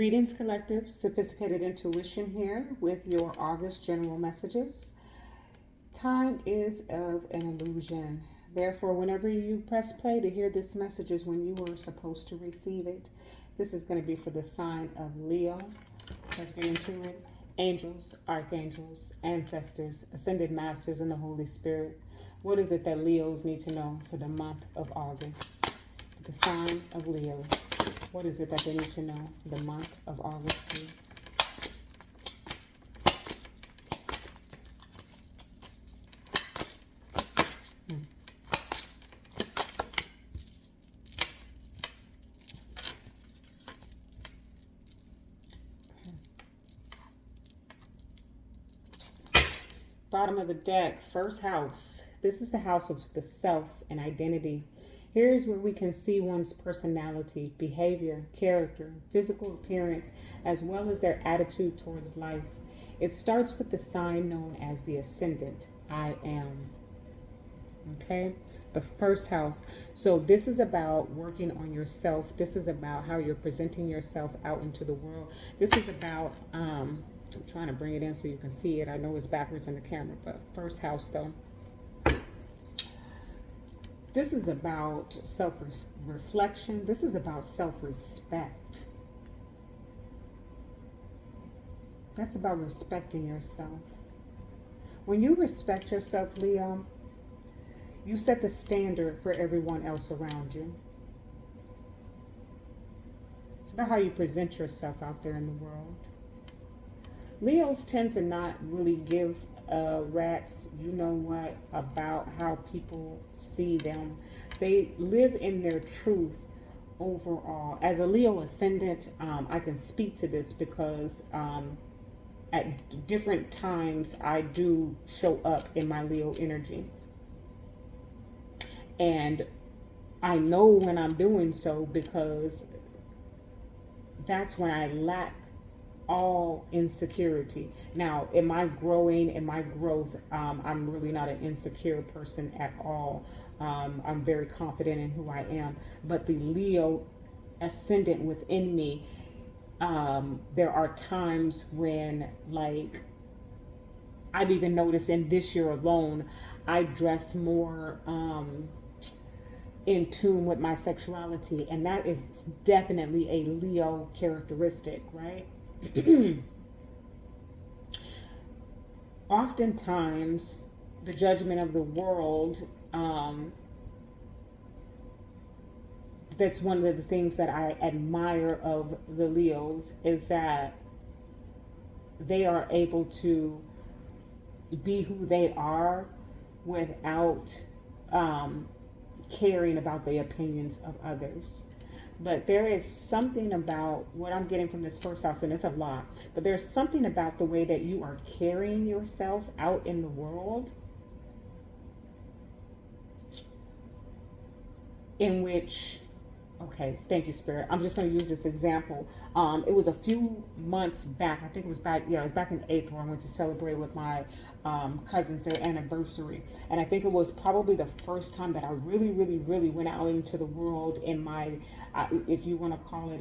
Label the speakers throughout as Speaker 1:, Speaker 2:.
Speaker 1: Greetings, collective. Sophisticated intuition here with your August general messages. Time is of an illusion. Therefore, whenever you press play to hear this message is when you were supposed to receive it. This is going to be for the sign of Leo. Let's get into it. Angels, archangels, ancestors, ascended masters, and the Holy Spirit. What is it that Leos need to know for the month of August? The sign of Leo. What is it that they need to know for the month of August, please? Bottom of the deck, first house. This is the house of the self and identity. Here's where we can see one's personality, behavior, character, physical appearance, as well as their attitude towards life. It starts with the sign known as the ascendant, I am. Okay? The first house. So this is about working on yourself. This is about how you're presenting yourself out into the world. This is about, I'm trying to bring it in so you can see it. I know it's backwards on the camera, but first house though. This is about self-reflection. This is about self-respect. That's about respecting yourself. When you respect yourself, Leo, you set the standard for everyone else around you. It's about how you present yourself out there in the world. Leos tend to not really give rats, you know what, about how people see them. They live in their truth overall. As a Leo ascendant, I can speak to this because at different times I do show up in my Leo energy. And I know when I'm doing so because that's when I lack all insecurity. Now, in my growing, in my growth, I'm really not an insecure person at all. I'm very confident in who I am. But the Leo ascendant within me, there are times when, like, I've even noticed in this year alone, I dress more in tune with my sexuality. And that is definitely a Leo characteristic, right? Oftentimes, the judgment of the world, that's one of the things that I admire of the Leos, is that they are able to be who they are without caring about the opinions of others. But there is something about what I'm getting from this first house, and it's a lot, but there's something about the way that you are carrying yourself out in the world in which, okay, thank you, Spirit. I'm just going to use this example. It was a few months back. I think it was back, yeah, it was back in April. I went to celebrate with my cousins their anniversary. And I think it was probably the first time that I really, really, really went out into the world in my, if you want to call it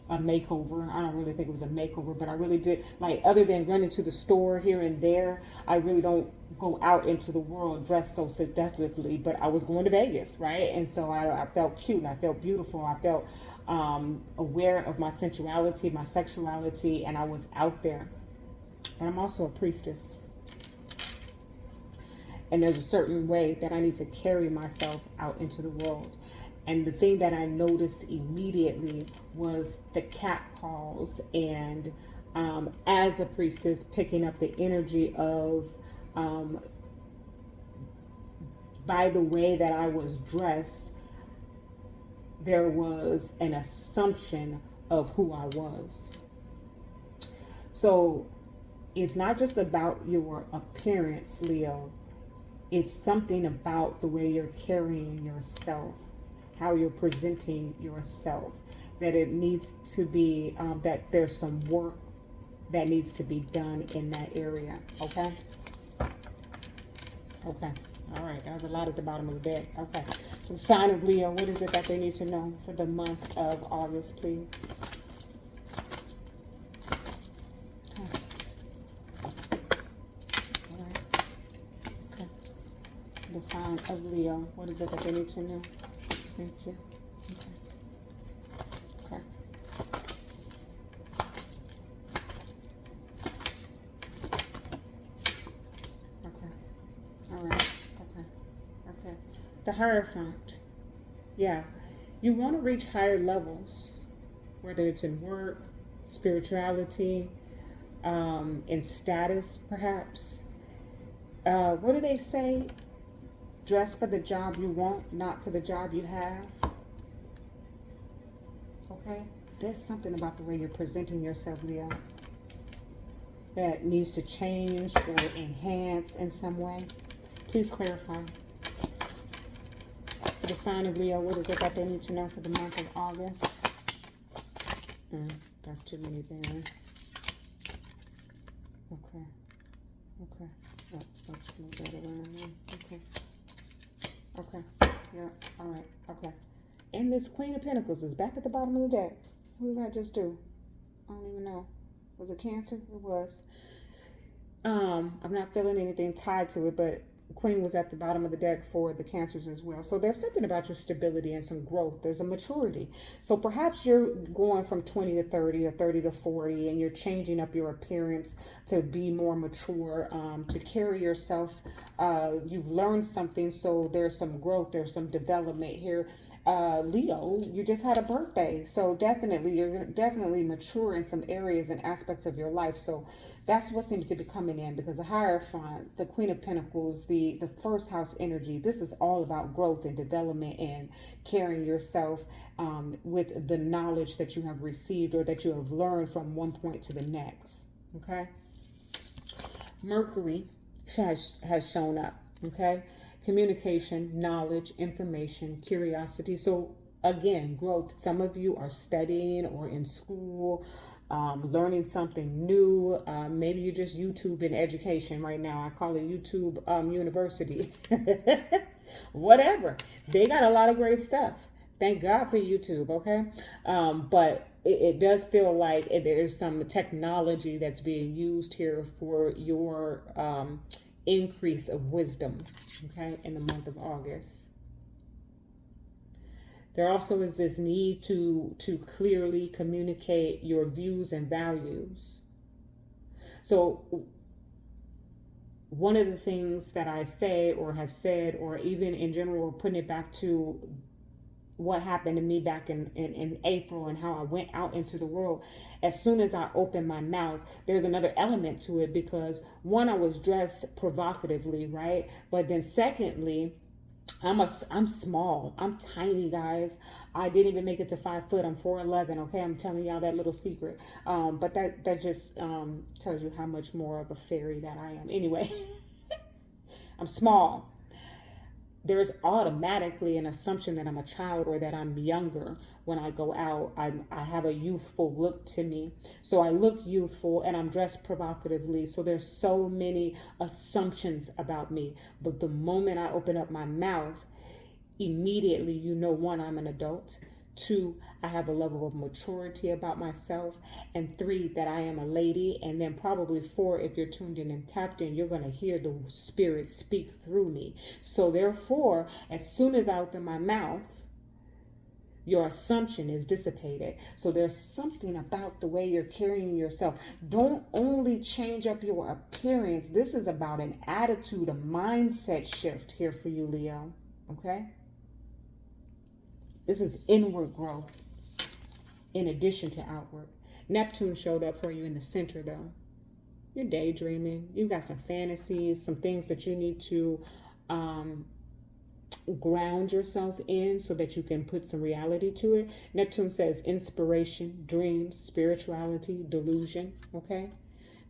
Speaker 1: a makeover. I don't really think it was a makeover, but I really did, like, other than running to the store here and there, I really don't go out into the world dressed so seductively. But I was going to Vegas, right? And so I felt cute and I felt beautiful. I felt aware of my sensuality, my sexuality, and I was out there. But I'm also a priestess. And there's a certain way that I need to carry myself out into the world. And the thing that I noticed immediately was the cat calls, and as a priestess, picking up the energy of, by the way that I was dressed, there was an assumption of who I was. So it's not just about your appearance, Leo. It's something about the way you're carrying yourself, how you're presenting yourself, that it needs to be, that there's some work that needs to be done in that area. Okay? Okay. All right. That was a lot at the bottom of the deck. Okay. So the sign of Leo, what is it that they need to know for the month of August, please? sign of Leo. What is it that they need to know? Thank you. Okay. Okay. Okay. All right. Okay. Okay. The Hierophant. Yeah. You want to reach higher levels, whether it's in work, spirituality, in status, perhaps. What do they say? Dress for the job you want, not for the job you have. Okay? There's something about the way you're presenting yourself, Leo, that needs to change or enhance in some way. Please clarify. For the sign of Leo, what is it that they need to know for the month of August? That's too many there. Okay. Okay. Oh, let's move that around there. Okay. Okay. Yeah. All right. Okay. And this Queen of Pentacles is back at the bottom of the deck. What did I just do? I don't even know. Was it Cancer? It was. I'm not feeling anything tied to it, but Queen was at the bottom of the deck for the Cancers as well. So there's something about your stability and some growth. There's a maturity. So perhaps you're going from 20 to 30 or 30 to 40, and you're changing up your appearance to be more mature, to carry yourself. You've learned something, so there's some growth, there's some development here. Leo, you just had a birthday, so definitely you're definitely mature in some areas and aspects of your life. So that's what seems to be coming in, because the Hierophant, the Queen of Pentacles, the first house energy, this is all about growth and development and carrying yourself with the knowledge that you have received or that you have learned from one point to the next. Okay. Mercury has shown up. Okay. Communication, knowledge, information, curiosity. So again, growth. Some of you are studying or in school, learning something new. Maybe you just YouTube in education right now. I call it YouTube University. Whatever. They got a lot of great stuff. Thank God for YouTube, okay? But it does feel like there's some technology that's being used here for your increase of wisdom, okay, in the month of August. There also is this need to clearly communicate your views and values. So one of the things that I say or have said, or even in general, putting it back to what happened to me back in April and how I went out into the world, as soon as I opened my mouth, there's another element to it, because one, I was dressed provocatively, right? But then secondly, I'm small. I'm tiny, guys. I didn't even make it to 5 foot. I'm 4'11". Okay, I'm telling y'all that little secret. But that just tells you how much more of a fairy that I am. Anyway, I'm small. There's automatically an assumption that I'm a child or that I'm younger when I go out. I have a youthful look to me. So I look youthful and I'm dressed provocatively. So there's so many assumptions about me. But the moment I open up my mouth, immediately, you know, one, I'm an adult. 2, I have a level of maturity about myself. And 3, that I am a lady. And then probably 4, if you're tuned in and tapped in, you're going to hear the spirit speak through me. So therefore, as soon as I open my mouth, your assumption is dissipated. So there's something about the way you're carrying yourself. Don't only change up your appearance. This is about an attitude, a mindset shift here for you, Leo. Okay? This is inward growth in addition to outward. Neptune showed up for you in the center, though. You're daydreaming. You've got some fantasies, some things that you need to ground yourself in so that you can put some reality to it. Neptune says inspiration, dreams, spirituality, delusion. Okay?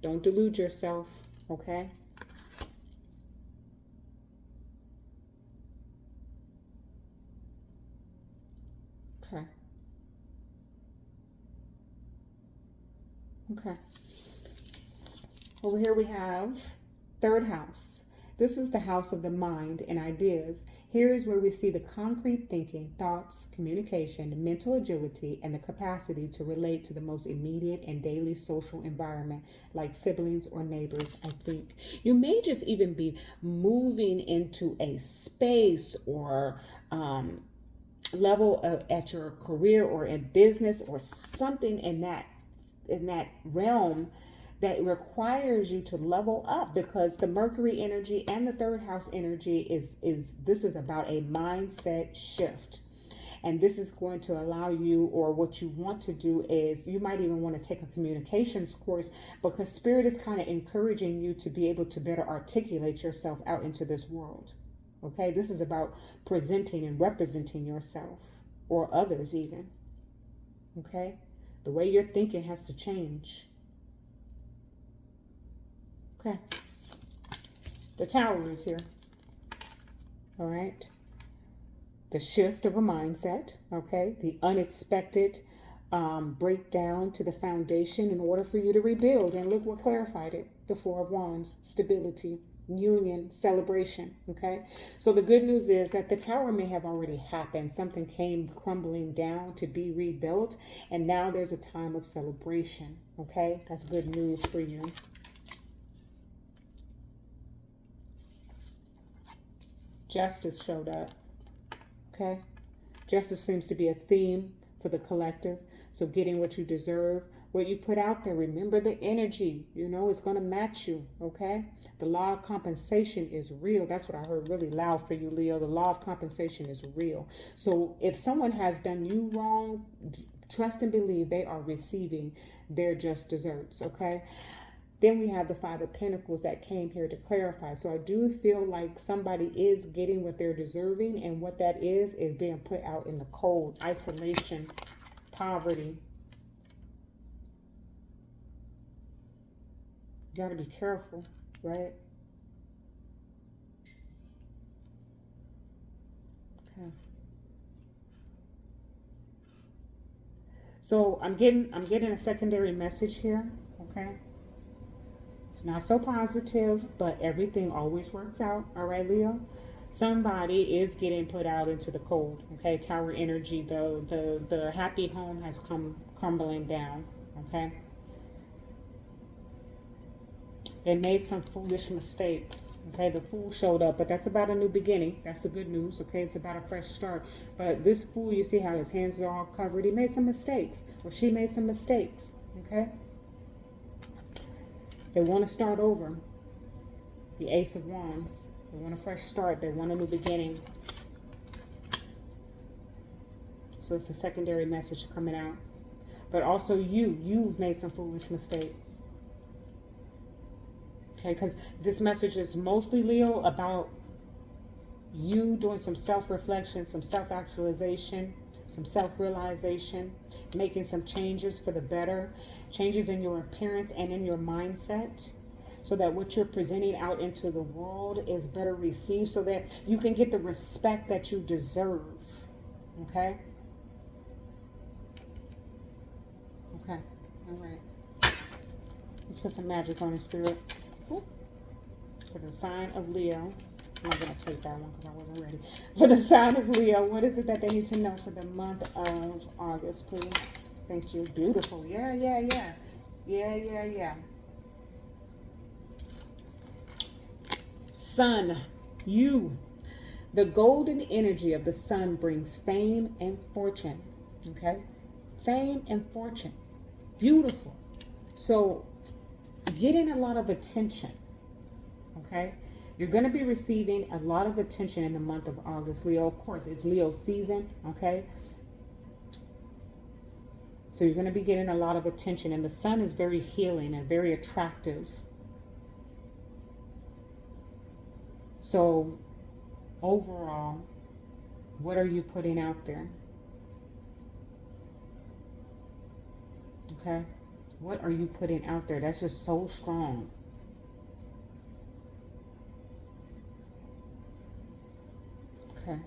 Speaker 1: Don't delude yourself. Okay? Okay. Okay. Over here we have third house. This is the house of the mind and ideas. Here is where we see the concrete thinking, thoughts, communication, mental agility, and the capacity to relate to the most immediate and daily social environment, like siblings or neighbors, I think. You may just even be moving into a space or level at your career or in business or something in that realm that requires you to level up, because the Mercury energy and the third house energy is this is about a mindset shift. And this is going to allow you, or what you want to do is you might even want to take a communications course, because Spirit is kind of encouraging you to be able to better articulate yourself out into this world. Okay, this is about presenting and representing yourself or others even. Okay, the way you're thinking has to change. Okay, the Tower is here. All right, the shift of a mindset. Okay, the unexpected breakdown to the foundation in order for you to rebuild. And look what clarified it: the Four of Wands, stability, union, celebration. Okay, so the good news is that the Tower may have already happened. Something came crumbling down to be rebuilt, and now there's a time of celebration. Okay, that's good news for you. Justice showed up. Okay, justice seems to be a theme for the collective. So getting what you deserve, what you put out there, remember the energy, it's going to match you. Okay, the law of compensation is real. That's what I heard really loud for you, Leo. The law of compensation is real. So if someone has done you wrong, trust and believe they are receiving their just desserts. Okay, then we have the Five of Pentacles that came here to clarify. So I do feel like somebody is getting what they're deserving, and what that is being put out in the cold, isolation, poverty. You got to be careful, right? Okay. So I'm getting a secondary message here, okay? It's not so positive, but everything always works out. All right, Leo? Somebody is getting put out into the cold. Okay, Tower energy, the happy home has come crumbling down. Okay? They made some foolish mistakes. Okay, the Fool showed up, but that's about a new beginning. That's the good news. Okay, it's about a fresh start. But this Fool, you see how his hands are all covered. He made some mistakes, or she made some mistakes. Okay? They want to start over. The Ace of Wands. They want a fresh start. They want a new beginning. So it's a secondary message coming out. But also you've made some foolish mistakes. Okay, because this message is mostly, Leo, about you doing some self-reflection, some self-actualization, some self-realization, making some changes for the better, changes in your appearance and in your mindset, so that what you're presenting out into the world is better received, so that you can get the respect that you deserve. Okay? Okay. All right. Let's put some magic on the Spirit. Ooh. For the sign of Leo. I'm not going to take that one because I wasn't ready. For the sign of Leo, what is it that they need to know for the month of August, please? Thank you. Beautiful. Yeah. Sun, you. The golden energy of the sun brings fame and fortune. Okay? Fame and fortune. Beautiful. So, getting a lot of attention. Okay? You're going to be receiving a lot of attention in the month of August, Leo. Of course, it's Leo season. Okay? So you're going to be getting a lot of attention. And the sun is very healing and very attractive. So, overall, what are you putting out there? Okay? What are you putting out there? That's just so strong. Okay.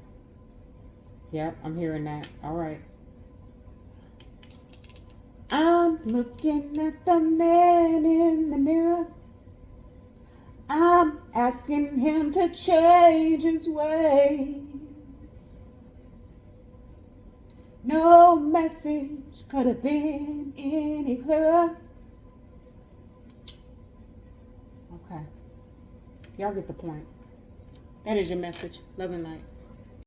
Speaker 1: Yep, I'm hearing that. All right. I'm looking at the man in the mirror. I'm asking him to change his ways. No message could have been any clearer. Okay. Y'all get the point. That is your message. Love and light.